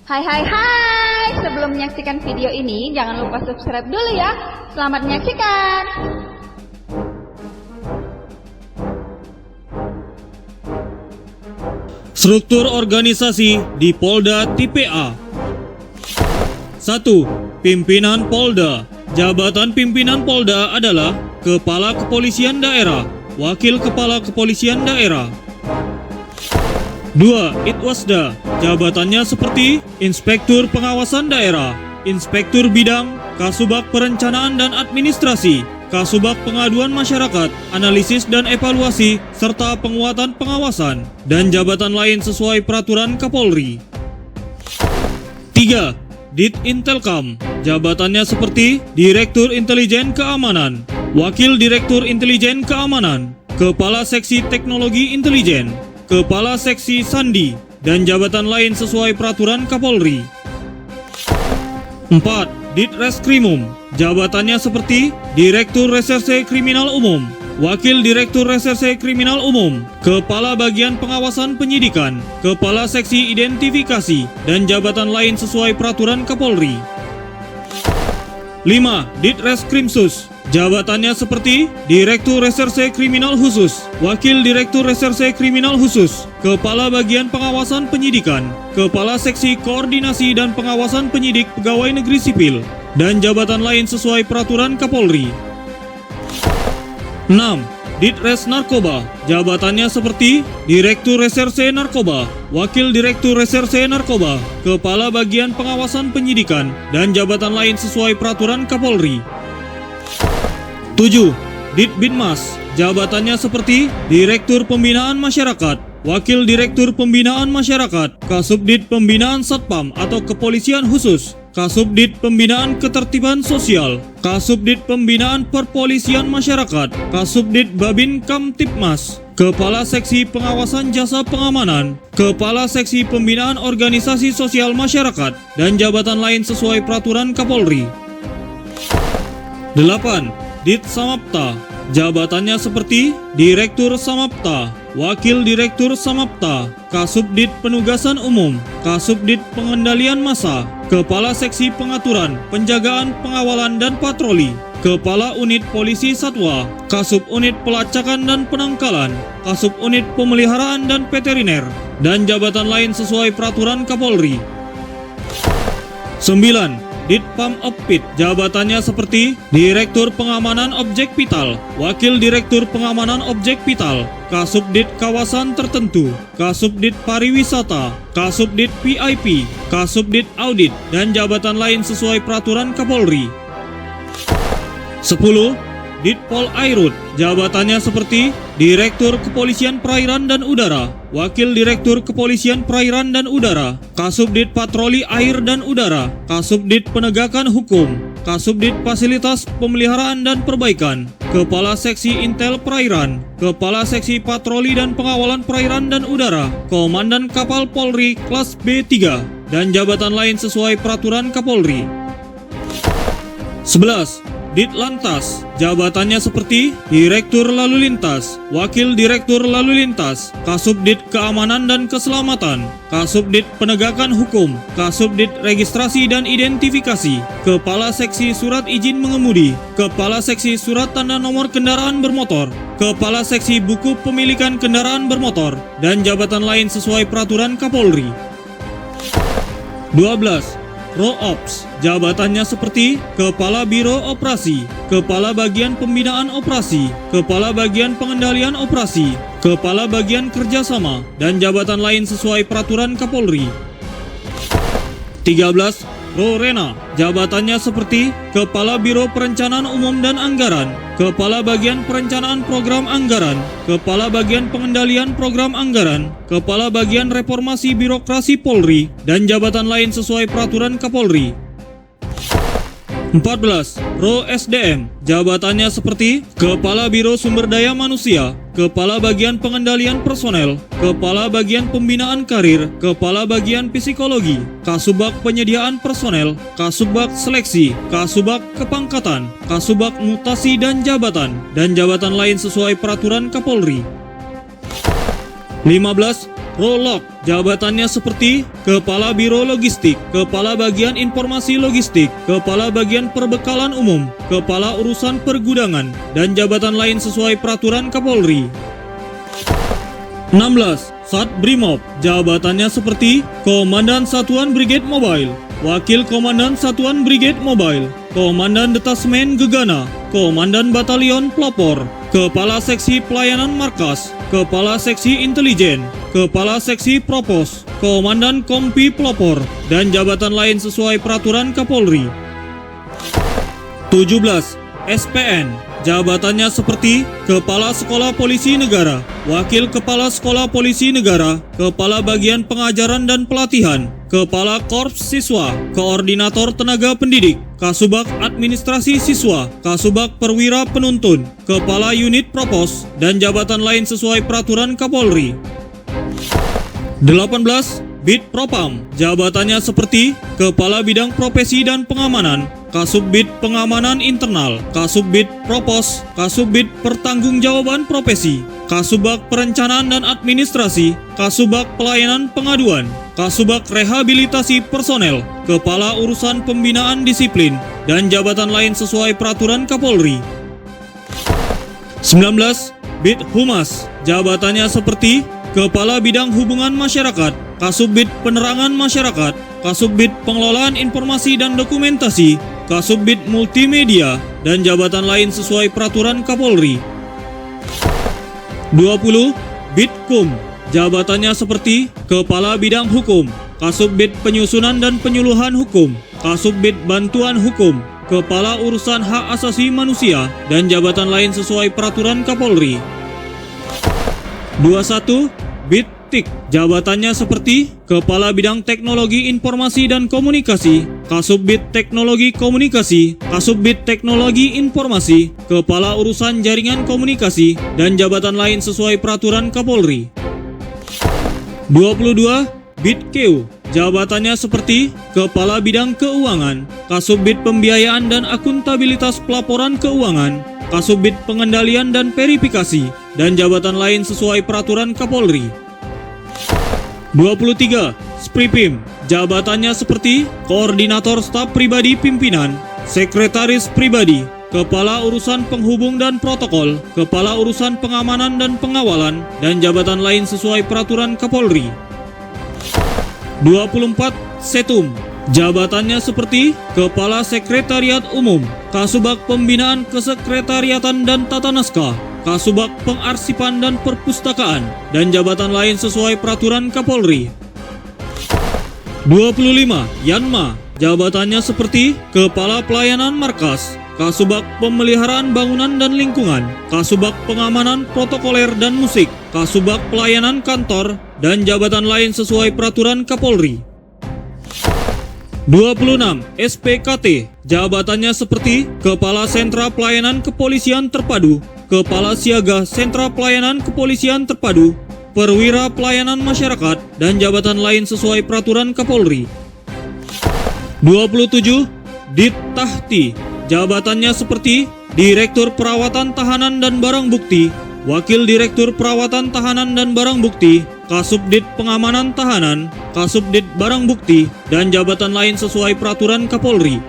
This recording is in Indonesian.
Hai hai hai, sebelum menyaksikan video ini jangan lupa subscribe dulu ya. Selamat menyaksikan. Struktur organisasi di Polda Tipe A. 1. Pimpinan Polda. Jabatan pimpinan Polda adalah Kepala Kepolisian Daerah, Wakil Kepala Kepolisian Daerah. 2. Itwasda. Jabatannya seperti Inspektur Pengawasan Daerah, Inspektur Bidang, Kasubag Perencanaan dan Administrasi, Kasubag Pengaduan Masyarakat, Analisis dan Evaluasi, serta Penguatan Pengawasan, dan jabatan lain sesuai peraturan Kapolri. 3. Dit Intelkam. Jabatannya seperti Direktur Intelijen Keamanan, Wakil Direktur Intelijen Keamanan, Kepala Seksi Teknologi Intelijen, Kepala Seksi Sandi, dan jabatan lain sesuai peraturan Kapolri. 4. Ditreskrimum. Jabatannya seperti Direktur Reserse Kriminal Umum, Wakil Direktur Reserse Kriminal Umum, Kepala Bagian Pengawasan Penyidikan, Kepala Seksi Identifikasi, dan jabatan lain sesuai peraturan Kapolri. 5. Ditreskrimsus. Jabatannya seperti Direktur Reserse Kriminal Khusus, Wakil Direktur Reserse Kriminal Khusus, Kepala Bagian Pengawasan Penyidikan, Kepala Seksi Koordinasi dan Pengawasan Penyidik Pegawai Negeri Sipil, dan jabatan lain sesuai peraturan Kapolri. 6. Ditres Narkoba. Jabatannya seperti Direktur Reserse Narkoba, Wakil Direktur Reserse Narkoba, Kepala Bagian Pengawasan Penyidikan, dan jabatan lain sesuai peraturan Kapolri. 7. Ditbinmas. Jabatannya seperti Direktur Pembinaan Masyarakat, Wakil Direktur Pembinaan Masyarakat, Kasubdit Pembinaan Satpam atau Kepolisian Khusus, Kasubdit Pembinaan Ketertiban Sosial, Kasubdit Pembinaan Perpolisian Masyarakat, Kasubdit Babin Kamtipmas, Kepala Seksi Pengawasan Jasa Pengamanan, Kepala Seksi Pembinaan Organisasi Sosial Masyarakat, dan jabatan lain sesuai peraturan Kapolri. 8. Dit Samapta. Jabatannya seperti Direktur Samapta, Wakil Direktur Samapta, Kasubdit Penugasan Umum, Kasubdit Pengendalian Massa, Kepala Seksi Pengaturan, Penjagaan, Pengawalan dan Patroli, Kepala Unit Polisi Satwa, Kasub Unit Pelacakan dan Penangkalan, Kasub Unit Pemeliharaan dan Veteriner, dan jabatan lain sesuai peraturan Kapolri. 9. Ditpam Opit. Jabatannya seperti Direktur Pengamanan Objek Vital, Wakil Direktur Pengamanan Objek Vital, Kasubdit Kawasan Tertentu, Kasubdit Pariwisata, Kasubdit VIP, Kasubdit Audit, dan jabatan lain sesuai peraturan Kapolri. 10. Ditpol Airut. Jabatannya seperti Direktur Kepolisian Perairan dan Udara, Wakil Direktur Kepolisian Perairan dan Udara, Kasubdit Patroli Air dan Udara, Kasubdit Penegakan Hukum, Kasubdit Fasilitas Pemeliharaan dan Perbaikan, Kepala Seksi Intel Perairan, Kepala Seksi Patroli dan Pengawalan Perairan dan Udara, Komandan Kapal Polri kelas B3, dan jabatan lain sesuai peraturan Kapolri. 11. Ditlantas. Jabatannya seperti Direktur Lalu Lintas, Wakil Direktur Lalu Lintas, Kasubdit Keamanan dan Keselamatan, Kasubdit Penegakan Hukum, Kasubdit Registrasi dan Identifikasi, Kepala Seksi Surat Izin Mengemudi, Kepala Seksi Surat Tanda Nomor Kendaraan Bermotor, Kepala Seksi Buku Pemilikan Kendaraan Bermotor, dan jabatan lain sesuai peraturan Kapolri. 12. Roops. Jabatannya seperti Kepala Biro Operasi, Kepala Bagian Pembinaan Operasi, Kepala Bagian Pengendalian Operasi, Kepala Bagian Kerjasama, dan jabatan lain sesuai peraturan Kapolri. 13. Rorena. Jabatannya seperti Kepala Biro Perencanaan Umum dan Anggaran, Kepala Bagian Perencanaan Program Anggaran, Kepala Bagian Pengendalian Program Anggaran, Kepala Bagian Reformasi Birokrasi Polri, dan jabatan lain sesuai peraturan Kapolri. 14. Ro SDM. Jabatannya seperti Kepala Biro Sumber Daya Manusia, Kepala Bagian Pengendalian Personel, Kepala Bagian Pembinaan Karir, Kepala Bagian Psikologi, Kasubag Penyediaan Personel, Kasubag Seleksi, Kasubag Kepangkatan, Kasubag Mutasi dan jabatan lain sesuai peraturan Kapolri. 15. Prolog, jabatannya seperti Kepala Biro Logistik, Kepala Bagian Informasi Logistik, Kepala Bagian Perbekalan Umum, Kepala Urusan Pergudangan, dan jabatan lain sesuai peraturan Kapolri. 16. Sat Brimob, jabatannya seperti Komandan Satuan Brigade Mobile, Wakil Komandan Satuan Brigade Mobile, Komandan Detasmen Gegana, Komandan Batalion Pelopor, Kepala Seksi Pelayanan Markas, Kepala Seksi Intelijen, Kepala Seksi Propos, Komandan Kompi Pelopor, dan jabatan lain sesuai peraturan Kapolri. 17. SPN, jabatannya seperti Kepala Sekolah Polisi Negara, Wakil Kepala Sekolah Polisi Negara, Kepala Bagian Pengajaran dan Pelatihan, Kepala Korps Siswa, Koordinator Tenaga Pendidik, Kasubag Administrasi Siswa, Kasubag Perwira Penuntun, Kepala Unit Propos, dan jabatan lain sesuai peraturan Kapolri. 18. Bid Propam, jabatannya seperti Kepala Bidang Profesi dan Pengamanan, Kasubbid Pengamanan Internal, Kasubbid Propos, Kasubbid Pertanggungjawaban Profesi, Kasubag Perencanaan dan Administrasi, Kasubag Pelayanan Pengaduan, Kasubag Rehabilitasi Personel, Kepala Urusan Pembinaan Disiplin, dan jabatan lain sesuai peraturan Kapolri. 19. Bid Humas, jabatannya seperti Kepala Bidang Hubungan Masyarakat, Kasubbid Penerangan Masyarakat, Kasubbid Pengelolaan Informasi dan Dokumentasi, Kasubbid Multimedia, dan jabatan lain sesuai peraturan Kapolri. 20. Bidkum, jabatannya seperti Kepala Bidang Hukum, Kasubbid Penyusunan dan Penyuluhan Hukum, Kasubbid Bantuan Hukum, Kepala Urusan Hak Asasi Manusia, dan jabatan lain sesuai peraturan Kapolri. 21. Bidtik, jabatannya seperti Kepala Bidang Teknologi Informasi dan Komunikasi, Kasubbid Teknologi Komunikasi, Kasubbid Teknologi Informasi, Kepala Urusan Jaringan Komunikasi, dan jabatan lain sesuai peraturan Kapolri. 22. Bidkeu, jabatannya seperti Kepala Bidang Keuangan, Kasubbid Pembiayaan dan Akuntabilitas Pelaporan Keuangan, Kasubbid Pengendalian dan Verifikasi, dan jabatan lain sesuai peraturan Kapolri. 23. Spripim, jabatannya seperti Koordinator Staf Pribadi Pimpinan, Sekretaris Pribadi, Kepala Urusan Penghubung dan Protokol, Kepala Urusan Pengamanan dan Pengawalan, dan jabatan lain sesuai peraturan Kapolri. 24. Setum, jabatannya seperti Kepala Sekretariat Umum, Kasubag Pembinaan Kesekretariatan dan Tata Naskah, Kasubag Pengarsipan dan Perpustakaan, dan jabatan lain sesuai peraturan Kapolri. 25. Yanma, jabatannya seperti Kepala Pelayanan Markas, Kasubag Pemeliharaan Bangunan dan Lingkungan, Kasubag Pengamanan Protokoler dan Musik, Kasubag Pelayanan Kantor, dan jabatan lain sesuai peraturan Kapolri. 26. SPKT, jabatannya seperti Kepala Sentra Pelayanan Kepolisian Terpadu, Kepala Siaga Sentra Pelayanan Kepolisian Terpadu, Perwira Pelayanan Masyarakat, dan jabatan lain sesuai peraturan Kapolri. 27. Dittahti, jabatannya seperti Direktur Perawatan Tahanan dan Barang Bukti, Wakil Direktur Perawatan Tahanan dan Barang Bukti, Kasubdit Pengamanan Tahanan, Kasubdit Barang Bukti, dan jabatan lain sesuai peraturan Kapolri.